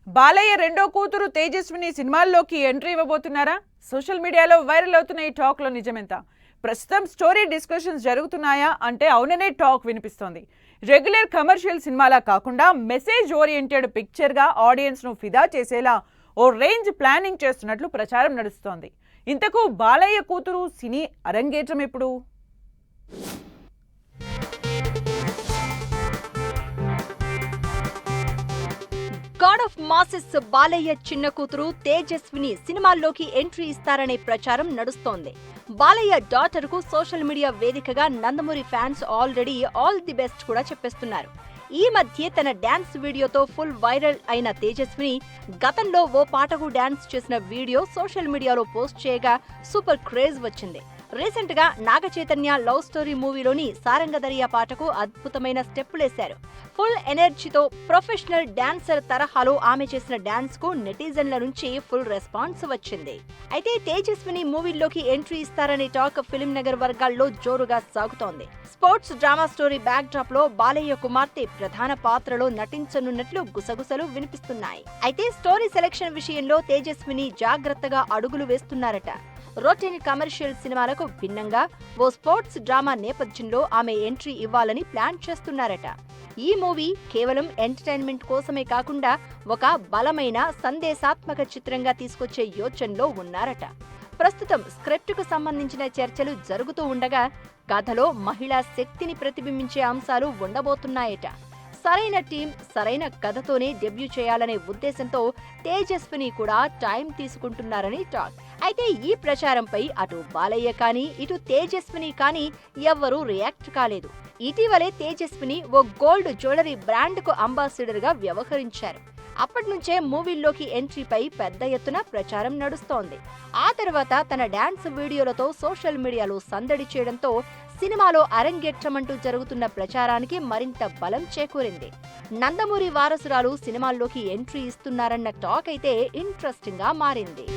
బాలయ్య రెండో కూతురు తేజస్విని సినిమాల్లోకి ఎంట్రీ ఇవ్వబోతున్నారా? సోషల్ మీడియాలో వైరల్ అవుతున్న ఈ టాక్ లో నిజమెంత? ప్రస్తుతం స్టోరీ డిస్కషన్స్ జరుగుతున్నాయా అంటే అవుననే టాక్ వినిపిస్తోంది. రెగ్యులర్ కమర్షియల్ సినిమాలా కాకుండా మెసేజ్ ఓరియంటెడ్ పిక్చర్ గా ఆడియన్స్ ను ఫిదా చేసేలా ఓ రేంజ్ ప్లానింగ్ చేస్తున్నట్లు ప్రచారం నడుస్తోంది. ఇంతకు బాలయ్య కూతురు సినీ అరంగేట్రం ఎప్పుడు? గాడ్ ఆఫ్ మాసెస్ బాలయ్య చిన్న కూతురు తేజస్విని సినిమాల్లోకి ఎంట్రీ ఇస్తారనే ప్రచారం నడుస్తోంది. బాలయ్య డాటర్ కు సోషల్ మీడియా వేదికగా Nandamuri fans already all the best కూడా చెప్పేస్తున్నారు. ఈ మధ్య తన డాన్స్ వీడియోతో ఫుల్ వైరల్ అయిన తేజస్విని గతంలో ఓ పాటకు డాన్స్ చేసిన వీడియో సోషల్ మీడియాలో పోస్ట్ చేయగా సూపర్ క్రేజ్ వచ్చింది. రీసెంట్ గా నాగ చైతన్య లవ్ స్టోరీ మూవీలోని సారంగదరియా పాటకు అద్భుతమైన స్టెప్పులేశారు. ఫుల్ ఎనర్జీతో ప్రొఫెషనల్ డాన్సర్ తరహాలో ఆమె చేసిన డాన్స్ కు నెటిజన్ల నుంచి ఫుల్ రెస్పాన్స్ వచ్చింది. అయితే తేజస్విని మూవీల్లోకి ఎంట్రీ ఇస్తారనే టాక్ ఫిలిం నగర్ వర్గాల్లో జోరుగా సాగుతోంది. Sports drama story backdrop లో బాలయ్య కుమార్తె ప్రధాన పాత్రలో నటించనున్నట్లు గుసగుసలు వినిపిస్తున్నాయి. అయితే స్టోరీ సెలెక్షన్ విషయంలో తేజస్విని జాగ్రత్తగా అడుగులు వేస్తున్నారట. రొటీన్ కమర్షియల్ సినిమాలకు భిన్నంగా ఓ స్పోర్ట్స్ డ్రామా నేపథ్యంలో ఆమె ఎంట్రీ ఇవ్వాలని ప్లాన్ చేస్తున్నారట. ఈ మూవీ కేవలం ఎంటర్టైన్మెంట్ కోసమే కాకుండా ఒక బలమైన సందేశాత్మక చిత్రంగా తీసుకొచ్చే యోచనలో ఉన్నారట. ప్రస్తుతం స్క్రిప్టుకు సంబంధించిన చర్చలు జరుగుతూ ఉండగా కథలో మహిళా శక్తిని ప్రతిబింబించే అంశాలు ఉండబోతున్నాయట. సరైన టీం, సరైన కథతోనే డెబ్యూ చేయాలనే ఉద్దేశంతో తేజస్విని కూడా టైం తీసుకుంటున్నారని టాక్. అయితే ఈ ప్రచారంపై అటు బాలయ్య కానీ ఇటు తేజస్విని కానీ ఎవ్వరూ రియాక్ట్ కాలేదు. ఇటీవలే తేజస్విని ఓ గోల్డ్ జ్యువెలరీ బ్రాండ్ కు అంబాసిడర్ గా వ్యవహరించారు. అప్పటి నుంచే మూవీల్లోకి ఎంట్రీపై పెద్ద ఎత్తున ప్రచారం నడుస్తోంది. ఆ తర్వాత తన డాన్స్ వీడియోలతో సోషల్ మీడియాలో సందడి చేయడంతో సినిమాలో అరంగేట్రమంటూ జరుగుతున్న ప్రచారానికి మరింత బలం చేకూరింది. నందమూరి వారసురాలు సినిమాల్లోకి ఎంట్రీ ఇస్తున్నారన్న టాక్ అయితే ఇంట్రెస్టింగ్ గా మారింది.